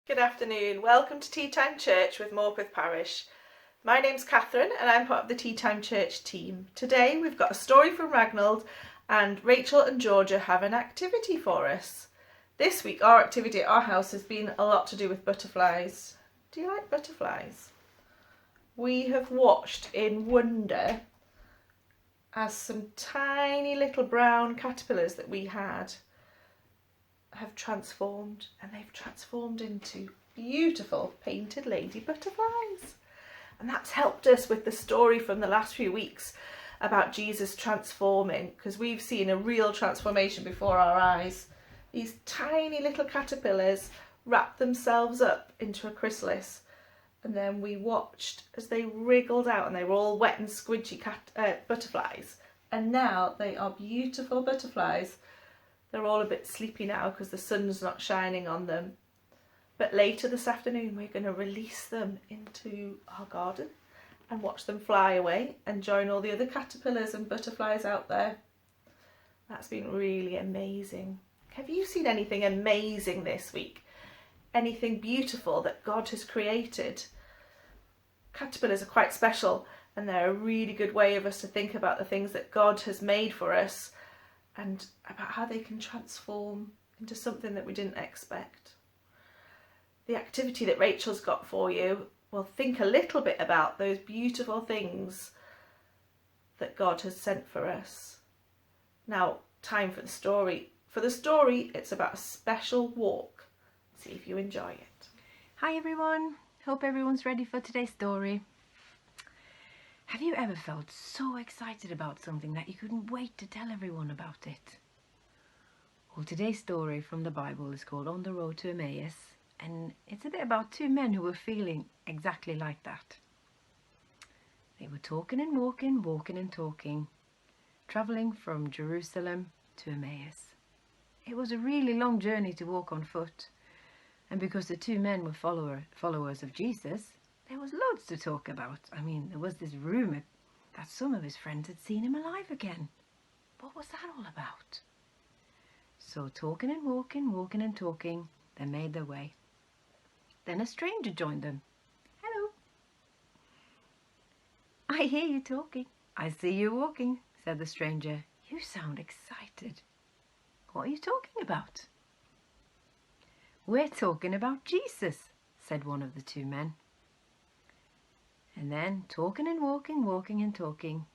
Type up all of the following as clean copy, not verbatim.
Good afternoon. Welcome to Tea Time Church with Morpeth Parish. My name's Catherine and I'm part of the Tea Time Church team. Today we've got a story from Ragnald and Rachel and Georgia have an activity for us. This week our activity at our house has been a lot to do with butterflies. Do you like butterflies? We have watched in wonder as some tiny little brown caterpillars that we had have transformed, and they've transformed into beautiful painted lady butterflies. And that's helped us with the story from the last few weeks about Jesus transforming, because we've seen a real transformation before our eyes. These tiny little caterpillars wrapped themselves up into a chrysalis, and then we watched as they wriggled out, and they were all wet and squidgy butterflies, and now they are beautiful butterflies. They're all a bit sleepy now because the sun's not shining on them. But later this afternoon we're going to release them into our garden and watch them fly away and join all the other caterpillars and butterflies out there. That's been really amazing. Have you seen anything amazing this week? Anything beautiful that God has created? Caterpillars are quite special, and they're a really good way of us to think about the things that God has made for us and about how they can transform into something that we didn't expect. The activity that Rachel's got for you will think a little bit about those beautiful things that God has sent for us. Now, time for the story. For the story, it's about a special walk. See if you enjoy it. Hi everyone, hope everyone's ready for today's story. Have you ever felt so excited about something that you couldn't wait to tell everyone about it? Well, today's story from the Bible is called On the Road to Emmaus, and it's a bit about two men who were feeling exactly like that. They were talking and walking, walking and talking, travelling from Jerusalem to Emmaus. It was a really long journey to walk on foot, and because the two men were followers of Jesus, there was loads to talk about. I mean, there was this rumour that some of his friends had seen him alive again. What was that all about? So talking and walking, walking and talking, they made their way. Then a stranger joined them. Hello. I hear you talking. I see you walking, said the stranger. You sound excited. What are you talking about? We're talking about Jesus, said one of the two men. And then, talking and walking, walking and talking,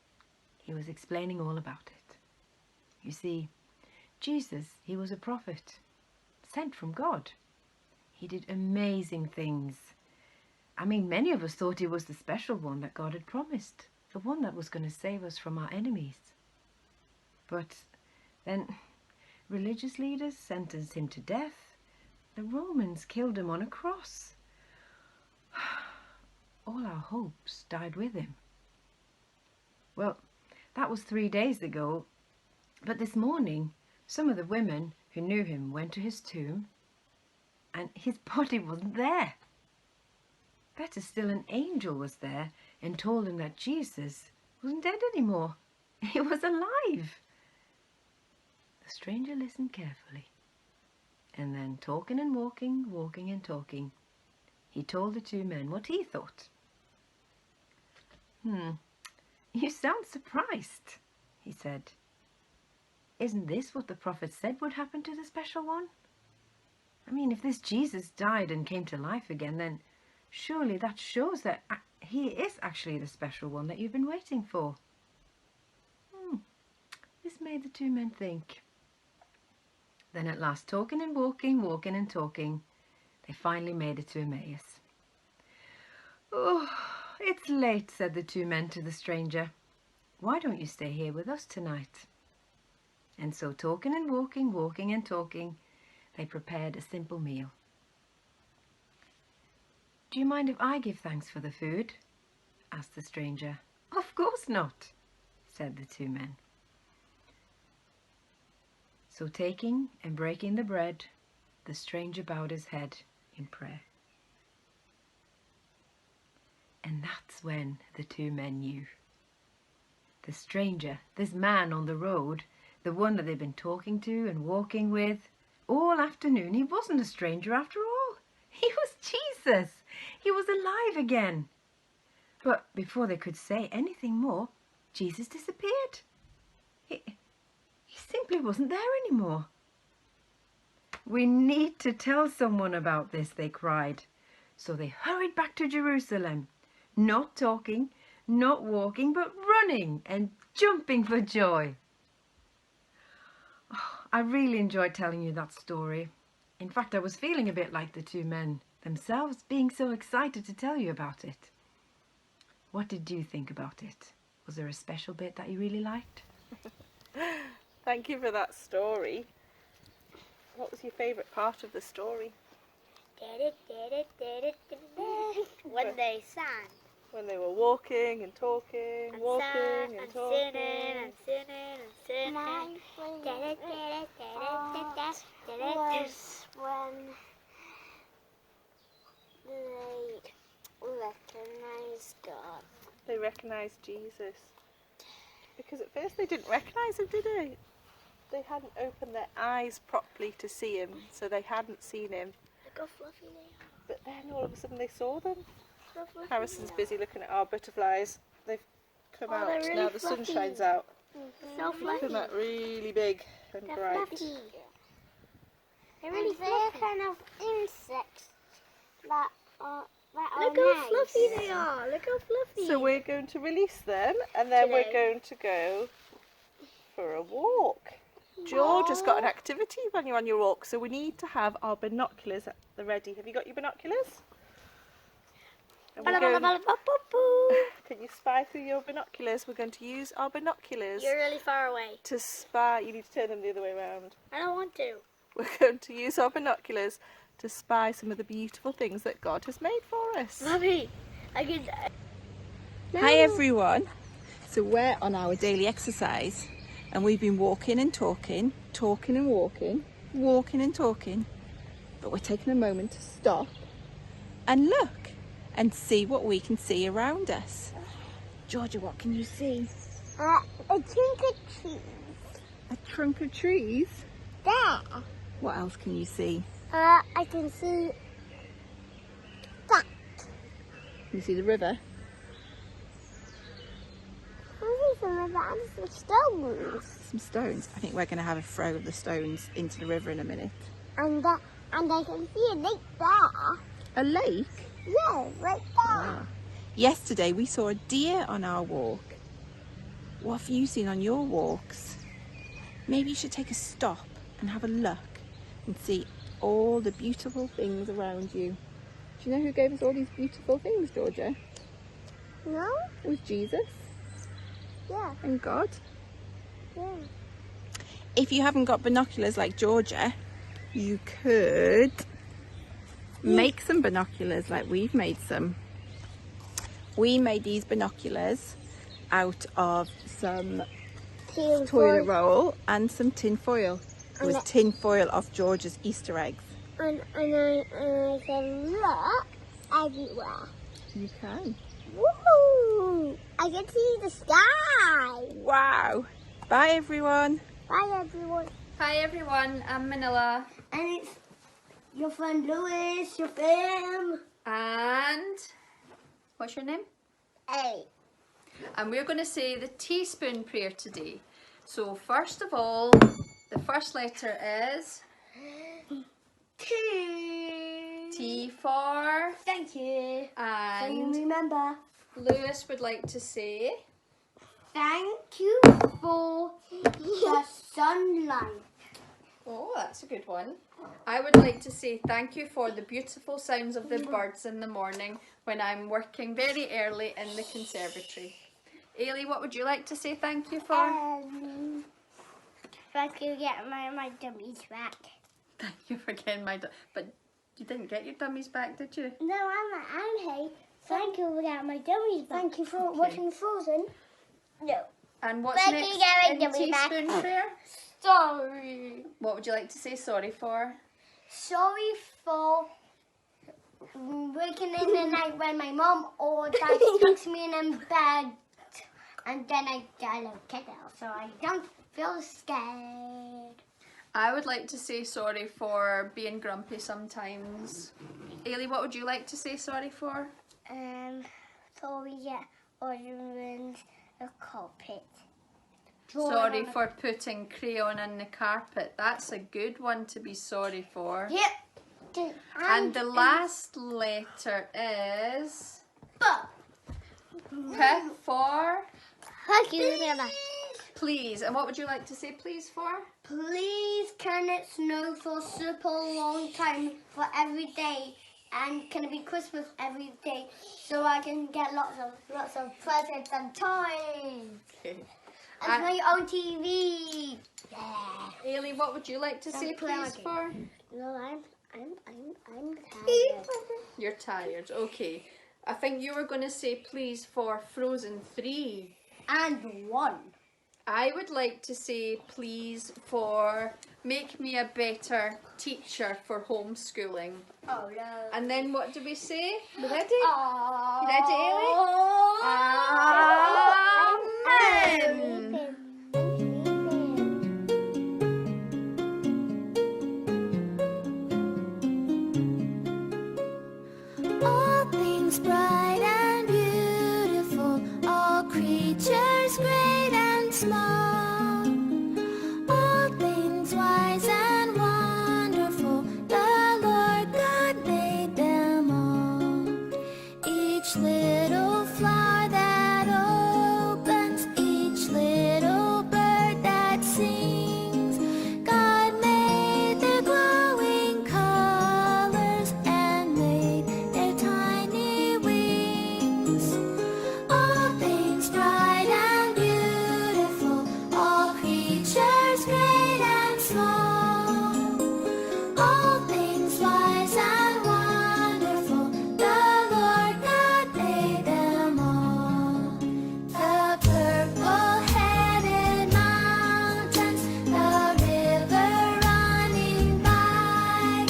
he was explaining all about it. You see, Jesus, he was a prophet, sent from God. He did amazing things. I mean, many of us thought he was the special one that God had promised, the one that was going to save us from our enemies. But then, religious leaders sentenced him to death. The Romans killed him on a cross. All our hopes died with him. Well, that was 3 days ago, but this morning some of the women who knew him went to his tomb and his body wasn't there. Better still, an angel was there and told him that Jesus wasn't dead anymore. He was alive. The stranger listened carefully, and then talking and walking, walking and talking, he told the two men what he thought. You sound surprised, he said. Isn't this what the prophet said would happen to the special one? I mean, if this Jesus died and came to life again, then surely that shows that he is actually the special one that you've been waiting for. This made the two men think. Then at last, talking and walking, walking and talking, they finally made it to Emmaus. Oh, it's late, said the two men to the stranger. Why don't you stay here with us tonight? And so talking and walking, walking and talking, they prepared a simple meal. Do you mind if I give thanks for the food? Asked the stranger. Of course not, said the two men. So taking and breaking the bread, the stranger bowed his head in prayer. And that's when the two men knew. The stranger, this man on the road, the one that they'd been talking to and walking with all afternoon, he wasn't a stranger after all. He was Jesus. He was alive again. But before they could say anything more, Jesus disappeared. He simply wasn't there anymore. We need to tell someone about this, they cried. So they hurried back to Jerusalem, not talking, not walking, but running and jumping for joy. Oh, I really enjoyed telling you that story. In fact, I was feeling a bit like the two men themselves, being so excited to tell you about it. What did you think about it? Was there a special bit that you really liked? Thank you for that story. What was your favourite part of the story? When they sang. When they were walking and talking, walking and talking. And singing. My favorite part was when they recognized God. They recognised Jesus. Because at first they didn't recognise him, did they? They hadn't opened their eyes properly to see him, so they hadn't seen him. Look how fluffy they are. But then all of a sudden they saw them. How fluffy Harrison's they are. busy looking at our butterflies. They've come out. they're really Now the sun fluffy. shines out. So Look fluffy. at that, really big and They're bright. fluffy. They're And really they're fluffy. kind of insects that are Look how fluffy they are. Look how fluffy. So we're going to release them and then we're Today. going to go for a walk. George has got an activity when you're on your walk, so we need to have our binoculars at the ready. Have you got your binoculars? And we're going- Can you spy through your binoculars? We're going to use our binoculars You're really far away. to spy. You need to turn them the other way around. I don't want to. We're going to use our binoculars to spy some of the beautiful things that God has made for us. Mommy, I can. Hi everyone. So we're on our daily exercise and we've been walking and talking, talking and walking, walking and talking, but we're taking a moment to stop and look and see what we can see around us. Georgia, what can you see? a trunk of trees. A trunk of trees. There. What else can you see? I can see that. Can you see the river? I see some of that and some stones. Some stones. I think we're going to have a throw of the stones into the river in a minute. And I can see a lake there. A lake? Yeah, right there. Ah. Yesterday we saw a deer on our walk. What have you seen on your walks? Maybe you should take a stop and have a look and see all the beautiful things around you. Do you know who gave us all these beautiful things, Georgia? No? It was Jesus Yeah, and God. yeah. If you haven't got binoculars like Georgia, you could make some binoculars like we've made some. We made these binoculars out of some toilet roll and some tin foil. It was tin foil of George's Easter eggs. And I can look everywhere. You can. Woohoo! I can see the sky. Wow. Bye everyone. Bye everyone. Hi everyone, I'm Manila And it's your friend Louis, your fam. and what's your name? Hey. And we're going to say the teaspoon prayer today. So first of all, the first letter is T. T for, Thank you. Can you and remember? Lewis would like to say Thank you for the sunlight. oh, that's a good one. I would like to say thank you for the beautiful sounds of the birds in the morning when I'm working very early in the conservatory. Ailey, what would you like to say thank you for? Thank you, get my dummies back. Thank you for getting but you didn't get your dummies back, did you? No, I'm hey. Thank you for getting my dummies back. Thank you for watching Frozen. No. And what's Thank you, next Gary, in dummy back. teaspoon prayer? Sorry. What would you like to say sorry for? Sorry for waking in the night when my mom or dad tucks me in bed and then I don't get out so I don't feel scared. I would like to say sorry for being grumpy sometimes. Ailey, what would you like to say sorry for? Sorry, yeah, I ruined the carpet. Sorry for putting crayon in the carpet. That's a good one to be sorry for. Yep. And the last letter is P for Thank you, Nana. please. And what would you like to say please for? Please, can it snow for super long time for every day? And can it be Christmas every day so I can get lots of presents and toys? Okay. And my own TV. Yeah. Ailey, what would you like to say please for? No, I'm tired. You're tired. Okay. I think you were going to say please for Frozen 3. And 1. I would like to say please for make me a better teacher for homeschooling. Oh no. And then what do we say? We ready? Oh. You ready, Ailey? Amen. All things bright and beautiful, all creatures great and small, all things wise and wonderful, the Lord God made them all. Each little flower that opens, each little bird that sings, God made the glowing colors and made their tiny wings. All things bright and beautiful, all creatures great and small, all things wise and wonderful, the Lord God made them all. The purple-headed mountains, the river running by,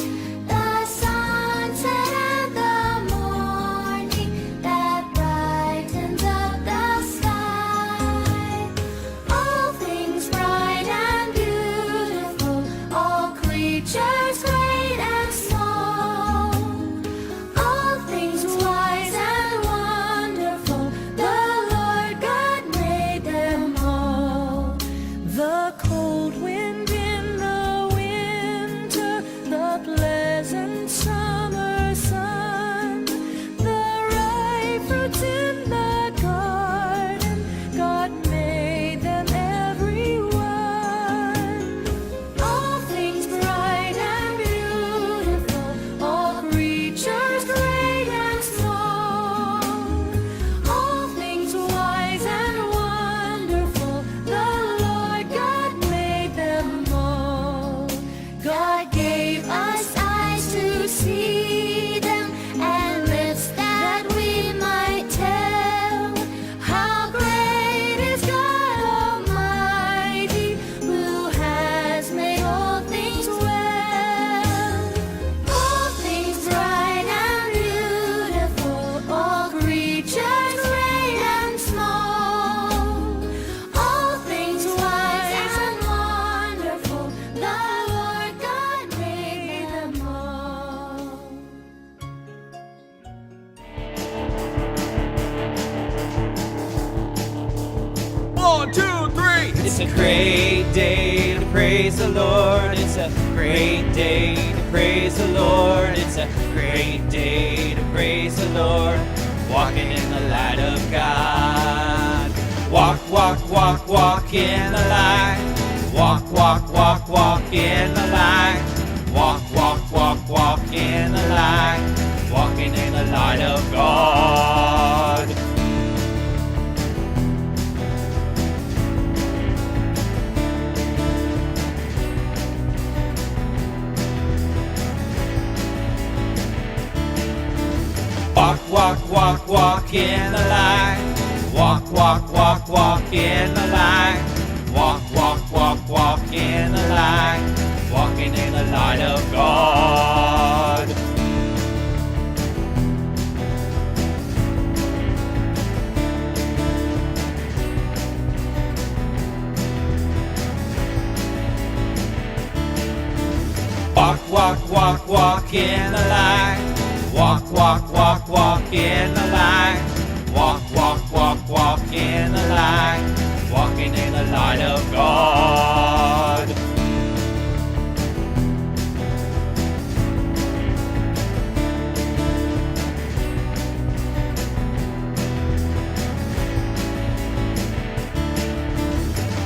the sunset and the morning that brightens up the sky. All things bright and beautiful, all creatures great and small, all things wise and wonderful, the Lord God made them all. The cold wind in the winter, the pleasant summer sun, the ripe fruits in the garden, God made them every one. All things bright and beautiful, all creatures great and small, all things wise and wonderful, the Lord God made them all. God gave us eyes to see them and lips that we might tell how great is God Almighty, who has made all things well. All things bright and beautiful, all creatures great and small, all things wise and wonderful, the Lord God made them all. 1, 2, 3. It's a great day to praise the Lord. It's a great day to praise the Lord. It's a great day to praise the Lord. Walking in the light of God. Walk, walk, walk, walk in the light. Walk, walk, walk, walk in the light. Walk, walk, walk, walk in the light. Walking in the light of God. Walk, walk, walk, walk in the light. Walk, walk, walk, walk in the light. Walk, walk, walk, walk in the light. Walking in the light of God. Walk, walk, walk, walk in the light. Walk, walk, walk, walk in the light. Walk, walk, walk, walk in the light. Walking in the light of God.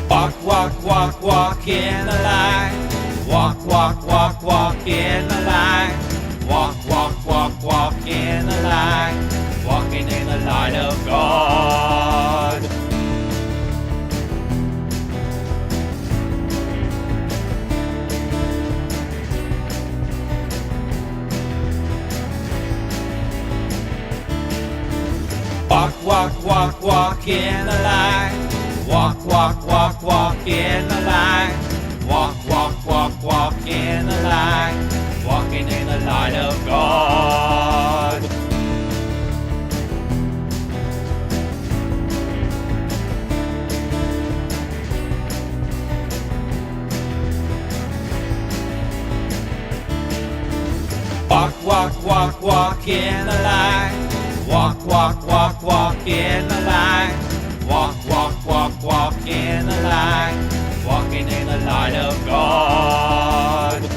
Walk, walk, walk, walk in the light. Walk, walk, walk, walk in the light. Walk, walk, walk, walk in the light. Walking in the light of God. Walk, walk, walk, walk in the light. Walk, walk, walk, walk in the light. Walk, walk, walk, walk in the light. Walking in the light of God. Walk, walk, walk, walk in the light. Walk, walk, walk, walk in the light. Walk, walk, walk, walk in the light. Walking in the light of God.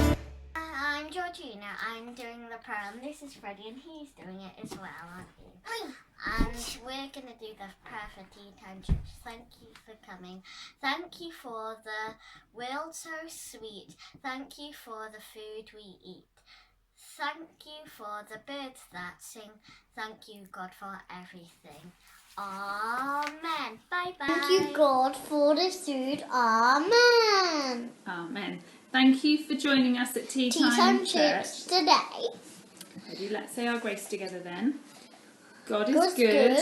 I'm Georgina. I'm doing the prayer, and this is Freddie, and he's doing it as well, aren't you? And we're going to do the prayer for Tea Time Church. Thank you for coming. Thank you for the world so sweet. Thank you for the food we eat. Thank you for the birds that sing. Thank you, God, for everything. Amen. Bye-bye. Thank you, God, for this food. Amen. Amen. Thank you for joining us at Tea Time Church. Today. Ready? Let's say our grace together then. God God's is good.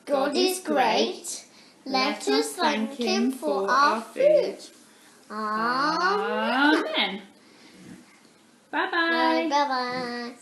God is great. Let us thank Him for our food. Amen. Amen. Bye-bye. Bye-bye.